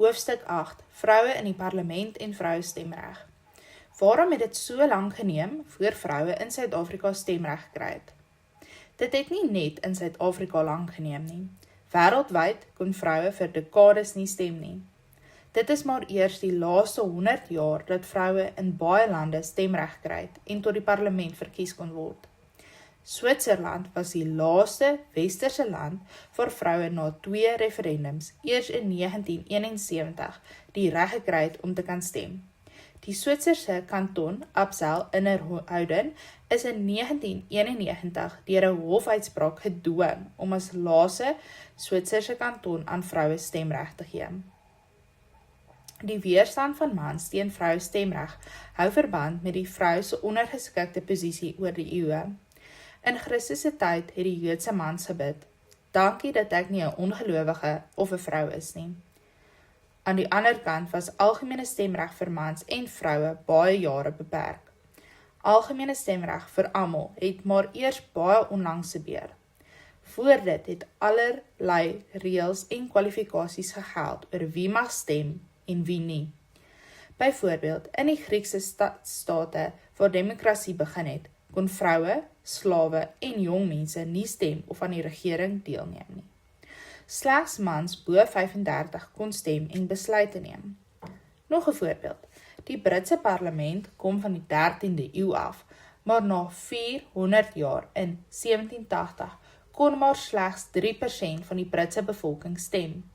Hoofstuk 8, Vroue in die parlement en vroue stemreg. Waarom het dit so lang geneem voor vroue in Suid-Afrika stemreg gekry het? Dit het nie net in Suid-Afrika lang geneem nie. Wêreldwyd kon vroue vir dekades nie stem nie. Dit is maar eers die laaste 100 jaar dat vroue in baie lande stemreg gekry het en tot die parlement verkies kon word. Switserland was die laaste westerse land waar vroue na 2 referendums, eers in 1971, die reg gekry het om te kan stem. Die Switserse kanton Appenzell Innerrhoden is in 1991 deur 'n hofuitspraak gedwing om as laaste Switserse kanton aan vroue stemreg te gee. Die weerstand van mans teen vroue stemreg hou verband met die vrou se ondergeskikte posisie oor die eeue. In Christus se tyd het die Joodse mans gebid, dankie dat ek nie 'n ongelowige of 'n vrou is nie. Aan die ander kant was algemene stemreg vir mans en vroue baie jare beperk. Algemene stemreg vir almal het maar eers baie onlangs gebeur. Voor dit het allerlei reëls en kwalifikasies gegeld oor wie mag stem en wie nie. Byvoorbeeld, in die Griekse state waar demokrasie begin het, kon vroue, slawe en jong mense nie stem of aan die regering deelneem nie. Slegs mans bo 35 kon stem en besluite neem. Nog 'n voorbeeld, die Britse parlement kom van die 13de eeu af, maar na 400 jaar in 1780 kon maar slegs 3% van die Britse bevolking stem.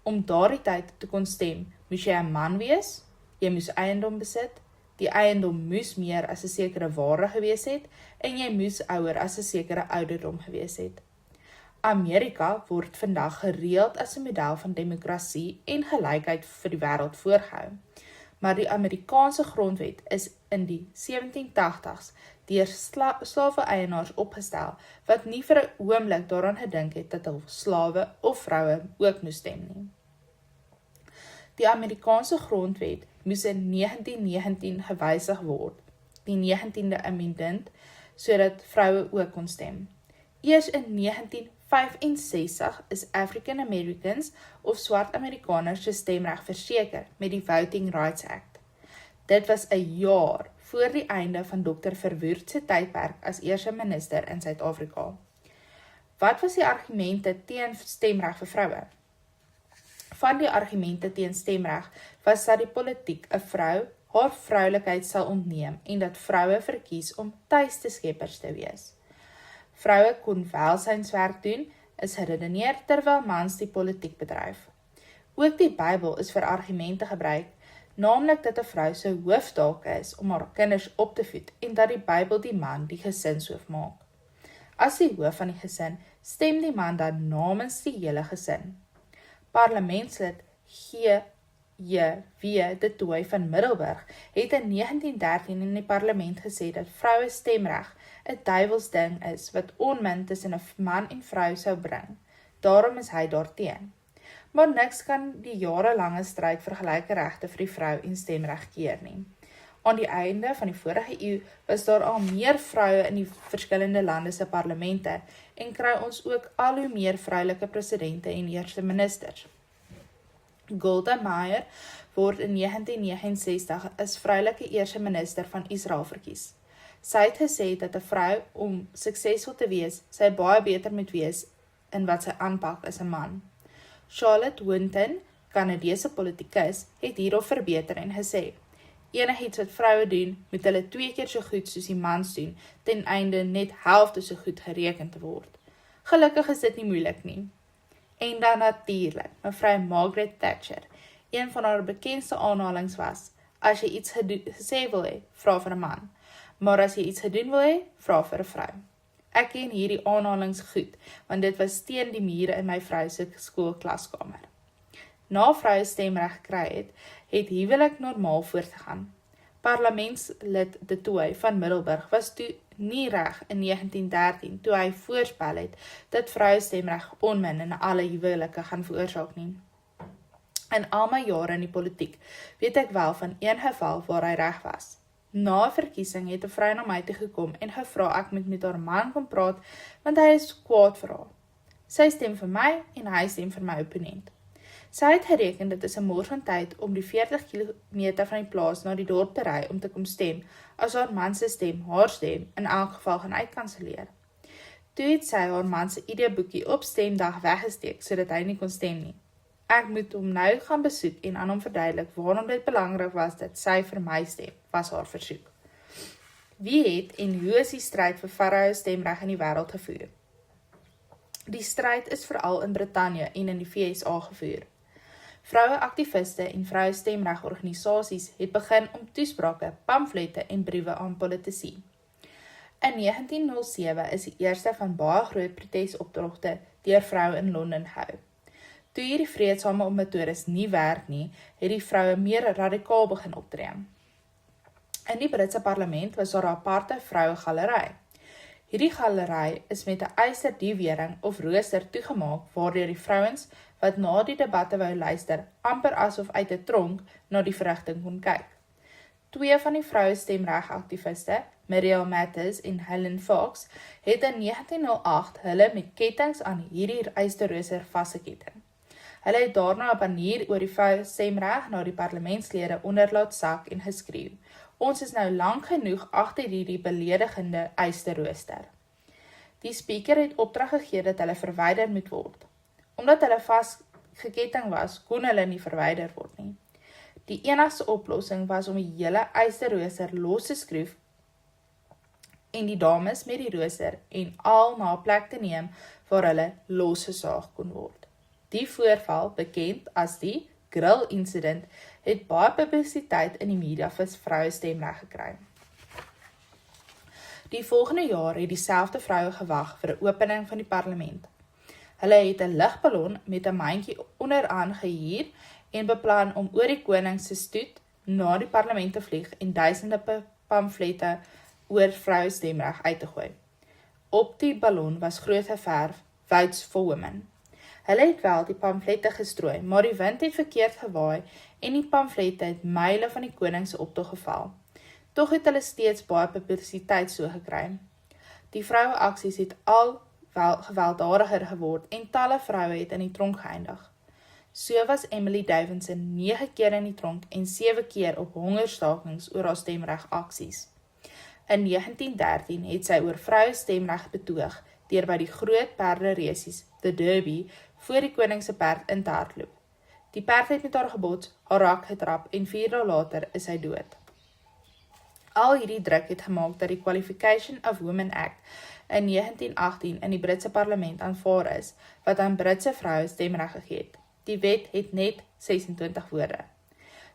Om daardie tyd te kon stem, moes jy 'n man wees, jy moes eiendom besit, die eiendom moes meer as 'n sekere waarde gewees het, en jy moes ouer as 'n sekere ouderdom gewees het. Amerika word vandag gereeld as 'n model van demokrasie en gelykheid vir die wêreld voorgehou, maar die Amerikaanse grondwet is in die 1780s deur slawe-eienaars opgestel, wat nie vir 'n oomblik daaraan gedink het dat hul slawe of vroue ook moes stem nie. Die Amerikaanse grondwet moes in 1919 gewysig word, die 19de amendment, sodat vroue ook kon stem. Eers in 1965 is African Americans of swart Amerikaners se stemreg verseker met die Voting Rights Act. Dit was 'n jaar voor die einde van Dr. Verwoerd se tydperk as eerste minister in Suid-Afrika. Wat was die argumente teen stemreg vir vroue? Van die argumente teen stemreg was dat die politiek 'n vrou haar vroulikheid sal ontneem en dat vroue verkies om tuiste skeppers te wees. Vroue kon welsynswerk doen, is geredeneer terwyl mans die politiek bedryf. Ook die Bybel is vir argumente gebruik, naamlik dat 'n vrou se hooftaak is om haar kinders op te voed en dat die Bybel die man die gesinshoof maak. As die hoof van die gesin, stem die man dan namens die hele gesin. Parlementslid G.J.W. de Tooy van Middelburg het in 1913 in die parlement gesê dat vroue stemreg 'n duiwelsding is wat onmin tussen 'n man en vrou sou bring. Daarom is hy daarteen. Maar niks kan die jarelange stryd vir gelyke regte vir die vrou en stemreg keer nie. Aan die einde van die vorige eeu was daar al meer vroue in die verskillende lande se parlemente en kry ons ook al hoe meer vroulike presidente en eerste ministers. Golda Meir word in 1969 as vroulike eerste minister van Israel verkies. Sy het gesê dat 'n vrou om suksesvol te wees, sy baie beter moet wees in wat sy aanpak as 'n man. Charlotte Winton, Kanadese politikus, het hierop verbeter en gesê, enigiets wat vroue doen, moet hulle 2 keer so goed soos die mans doen, ten einde net helfte so goed gereken te word. Gelukkig is dit nie moeilik nie. En dan natuurlik, mevrou Margaret Thatcher, een van haar bekendste aanhalings was, as jy iets gesê wil hê, vra vir 'n man, maar as jy iets gedoen wil hê, vra vir 'n vrou. Ek ken hierdie aanhalings goed, want dit was teen die mure in my vrou se skoolklaskamer. Na vroue stemreg gekry het huwelik normaal voortgegaan. Parlementslid de Tooy van Middelburg was toe nie reg in 1913 toe hy voorspel het dat vroue stemreg onmin in alle huwelike gaan veroorsaak nie. In al my jare in die politiek weet ek wel van een geval waar hy reg was. Na 'n verkiesing het 'n vrou na my toe gekom en gevra ek moet met haar man kom praat want hy is kwaad vir haar. Sy stem vir my en hy stem vir my opponent. Sy het gereken dit is 'n mors van tyd om die 40 kilometer van die plaas na die dorp te ry om te kom stem, as haar man se stem, haar stem, in elk geval gaan uitkanselleer. Toe het sy haar man se ID-boekie op stemdag weggesteek, sodat hy nie kon stem nie. Ek moet hom nou gaan besoek en aan hom verduidelik waarom dit belangrik was dat sy vir my stem, was haar versoek. Wie het en hoe is die stryd vir vroue stemreg in die wêreld gevoer? Die stryd is veral in Brittanje en in die VSA gevoer. Vroue-aktiviste en vroue stemregorganisasies het begin om toesprake, pamflette en briewe aan politici. In 1907 is die eerste van baie groot protesoptogte deur vroue in Londen gehou. Toe hierdie vreedsame metodes nie werk nie, het die vroue meer radikaal begin optree. In die Britse parlement was daar 'n aparte vroue-galery. Hierdie galery is met 'n ysterdiewering of rooster toegemaak waardeur die vrouens wat na die debatte wou luister, amper asof uit 'n tronk na die verrigting kon kyk. Twee van die vroue stemregaktiviste, Muriel Mathers en Helen Fox, het in 1908 hulle met kettinge aan hierdie ysterrooster vasgeketting. Hulle het daarna 'n banier oor die vroue stemreg na die parlementslede onder laat sak en geskreeu: "Ons is nou lank genoeg agter hierdie beledigende ysterrooster." Die spreker het opdrag gegee dat hulle verwyder moet word. Omdat hulle vasgeketting was, kon hulle nie verwyder word nie. Die enigste oplossing was om die hele ysterrooster los te skroef en die dames met die rooster en al na 'n plek te neem waar hulle losgesaag kon word. Die voorval, bekend as die Grill Incident, het baie publisiteit in die media vir vroue stemreg gekry. Die volgende jaar het dieselfde vroue gewag vir 'n opening van die parlement. Hulle het 'n lugballon met 'n mandjie onderaan gehuur en beplan om oor die koning se stoet na die parlement te vlieg en duisende pamflette oor vroue stemreg uit te gooi. Op die ballon was groot geverf "Votes for Women". Hulle het wel die pamflette gestrooi, maar die wind het verkeerd gewaai en die pamflette het myle van die koning se optog geval. Tog het hulle steeds baie publisiteit so gekry. Die vroueaksies het al gewelddadiger geword en talle vroue het in die tronk geëindig. So was Emily Davidson 9 keer in die tronk en 7 keer op hongerstakings oor haar stemregaksies. In 1913 het sy oor vroue stemreg betoog deur by die groot perderesies, the Derby, voor die koning se perd in te hardloop. Die perd het met haar gebots, haar rak getrap en 4 dae later is hy dood. Al hierdie druk het gemaak dat die Qualification of Women Act in 1918 in die Britse parlement aanvaar is, wat aan Britse vroue stemreg gegee het. Die wet het net 26 woorde.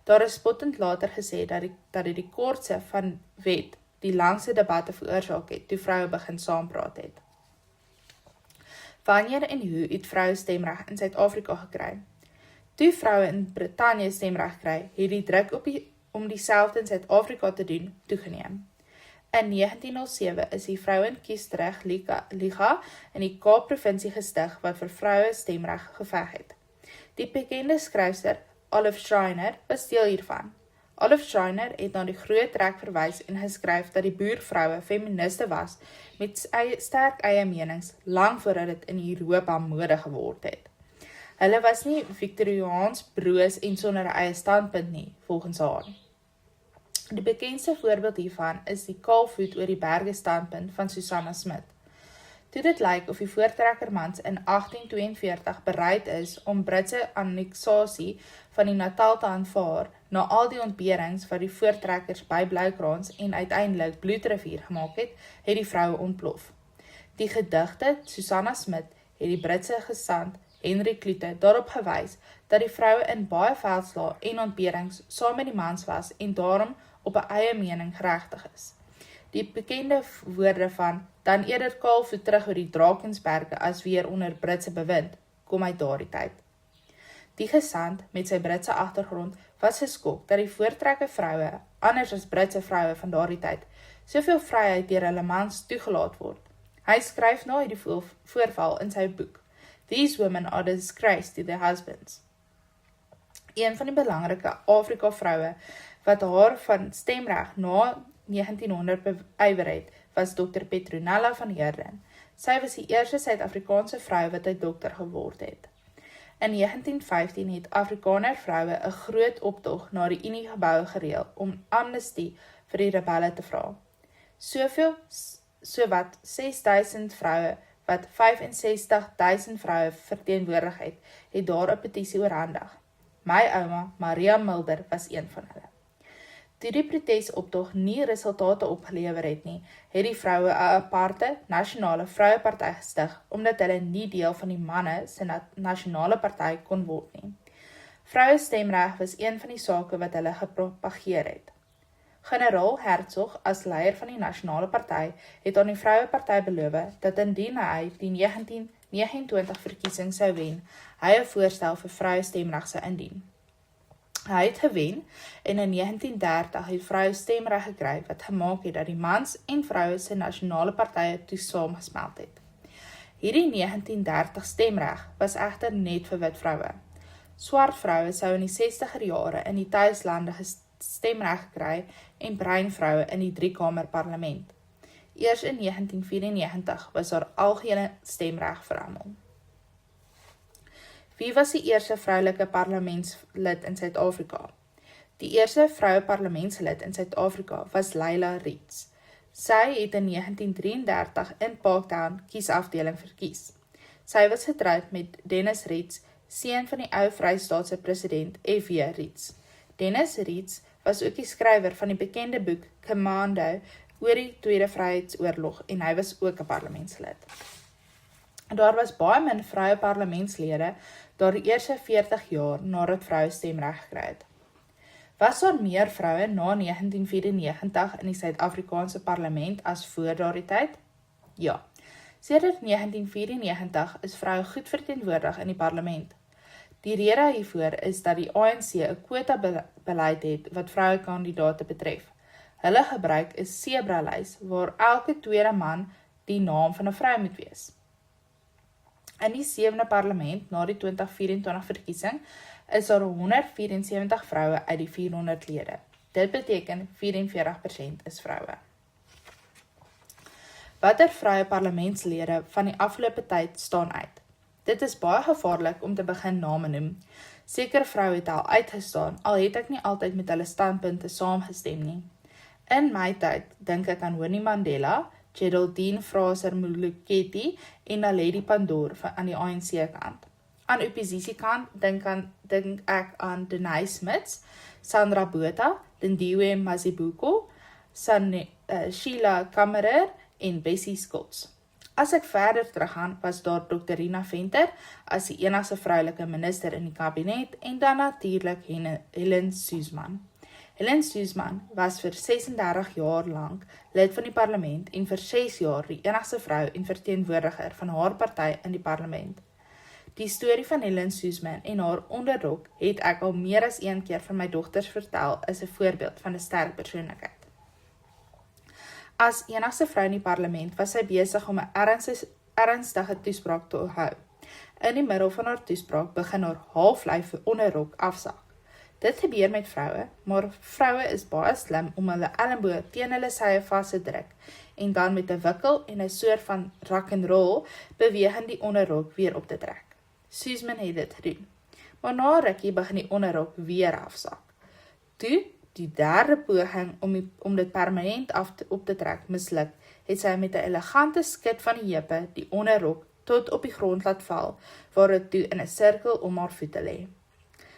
Daar is spottend later gesê dat die kortse van wet die langste debatte veroorsaak het, toe vroue begin saampraat het. Wanneer en hoe het vroue stemreg in Suid-Afrika gekry? Toe vroue in Brittanje stemreg kry, het die druk om dieselfde in Suid-Afrika te doen toegeneem. In 1907 is die Vrouwenkiesreg Liga in die Kaap-provinsie gestig wat vir vroue stemreg geveg het. Die bekende skryfster Olive Schreiner was deel hiervan. Olive Schreiner het na die groot trek verwys en geskryf dat die boervroue feministe was met sterk eie menings lang voordat dit in Europa mode geword het. Hulle was nie Victoriaans, broos en sonder 'n eie standpunt nie, volgens haar. Die bekendste voorbeeld hiervan is die kaalvoet oor die berge standpunt van Susanna Smith. Toe dit lyk of die voortrekkermans in 1842 bereid is om Britse anneksasie van die Natal te aanvaar, na al die ontberings wat die voortrekkers by Bloukrans en uiteindelik Bloedrivier gemaak het die vroue ontplof. Die gedigte Susanna Smith het die Britse gesant Henry Kloete daarop gewys dat die vroue in baie veldslae en ontberings saam met die mans was en daarom op 'n eie mening geregtig is. Die bekende woorde van "dan eerder kaalvoet terug oor die Drakensberge as weer onder Britse bewind" kom uit daardie tyd. Die gesant met sy Britse agtergrond was geskok dat die voortrekker vroue, anders as Britse vroue van daardie tyd, soveel vryheid deur hulle mans toegelaat word. Hy skryf na hierdie voorval in sy boek "These women are a disgrace to their husbands". Een van die belangrike Afrika vroue wat haar van stemreg na 1900 beywer het, was Dr. Petronella van Heerden. Sy was die eerste Suid-Afrikaanse vrou wat 'n dokter geword het. In 1915 het Afrikaner vroue 'n groot optog na die Uniegebou gereël om amnestie vir die rebelle te vra. Sowat 6.000 vroue wat 65.000 vroue verteenwoordig het daar 'n petisie oorhandig. My ouma, Maria Mulder, was een van hulle. Toe die protesoptog nie resultate opgelewer het nie, het die vroue 'n aparte nasionale vroueparty gestig, omdat hulle nie deel van die manne se nasionale party kon word nie. Vroue stemreg was een van die sake wat hulle gepropageer het. Generaal Hertzog, as leier van die nasionale party, het aan die vroueparty beloof dat indien hy die 1929 verkiesing sou wen, hy 'n voorstel vir vroue stemreg sou indien. Hy het gewen en in 1930 het vroue stemreg gekry wat gemaak het dat die mans en vroue se nasionale partye toe saamgesmelt het. Hierdie 1930 stemreg was egter net vir wit vroue. Swart vroue sou in die 60er jare in die tuislande stemreg gekry en bruin vroue in die 3-kamer parlement. Eers in 1994 was daar algehele stemreg vir almal. Wie was die eerste vroulike parlementslid in Suid-Afrika? Die eerste vroue parlementslid in Suid-Afrika was Leila Reeds. Sy het in 1933 in Parktown kiesafdeling verkies. Sy was getroud met Dennis Reeds, seun van die ou Vrystaatse president F.W. Reeds. Dennis Reeds was ook die skrywer van die bekende boek Commando oor die Tweede Vryheidsoorlog en hy was ook 'n parlementslid. Daar was baie min vroue parlementslede daar die eerste 40 jaar nadat vroue stemreg gekry het. Was daar meer vroue na 1994 in die Suid-Afrikaanse parlement as voor daardie tyd? Ja, sedert 1994 is vroue goed verteenwoordig in die parlement. Die rede hiervoor is dat die ANC 'n kwota-beleid het wat vroue kandidate betref. Hulle gebruik 'n sebra-lys waar elke tweede man die naam van 'n vrou moet wees. In die 7de parlement na die 2024 verkiesing is daar 174 vroue uit die 400 lede. Dit beteken 44% is vroue. Watter vroue parlementslede van die afgelope tyd staan uit? Dit is baie gevaarlik om te begin name noem. Sekere vroue het al uitgestaan, al het ek nie altyd met hulle standpunte saamgestem nie. In my tyd dink ek aan Winnie Mandela, Geraldine Fraser Moleketi en Naledi Pandor aan die ANC kant. Aan oppositiekant dink ek aan Denai Smits, Sandra Botha, Lindiwe Mazibuko, Sheila Kammerer en Bessie Scotts. As ek verder teruggaan, was daar Dr. Rina Venter as die enigste vroulike minister in die kabinet en dan natuurlik Helen Suzman. Helen Suzman was vir 36 jaar lank lid van die parlement en vir 6 jaar die enigste vrou en verteenwoordiger van haar party in die parlement. Die storie van Helen Suzman en haar onderrok het ek al meer as een keer van my dogters vertel as 'n voorbeeld van 'n sterk persoonlikheid. As enigste vrou in die parlement was sy besig om 'n ernstige toespraak te hou. In die middel van haar toespraak begin haar halflyf onderrok afsak. Dit gebeur met vroue, maar vroue is baie slim om hulle elmboog teen hulle sye vas te druk en dan met 'n wikkel en 'n soort van rock and roll beweging die onderrok weer op te trek. Suzman het dit gedoen, maar na rukkie begin die onderrok weer afsak. Toe die derde poging om dit permanent op te trek misluk, het sy met 'n elegante skud van die heupe die onderrok tot op die grond laat val, waar dit toe in 'n sirkel om haar voete lê.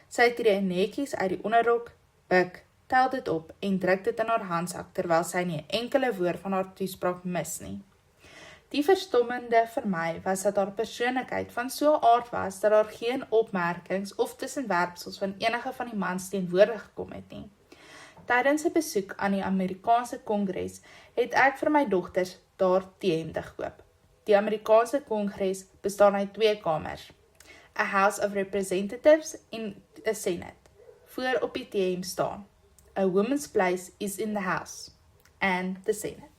Sy tree netjies uit die onderrok, buk, tel dit op en druk dit in haar handsak, terwyl sy nie 'n enkele woord van haar toespraak mis nie. Die verstommende vir my was dat haar persoonlikheid van so 'n aard was, dat daar geen opmerkings of tussenwerpsels van enige van die mans teenwoordig gekom het nie. Tydens 'n besoek aan die Amerikaanse Kongres het ek vir my dogters daar teehemde gekoop. Die Amerikaanse Kongres bestaan uit 2 kamers, 'n House of Representatives en 'n Senate. Voor op die teehem staan, "A woman's place is in the House and the Senate."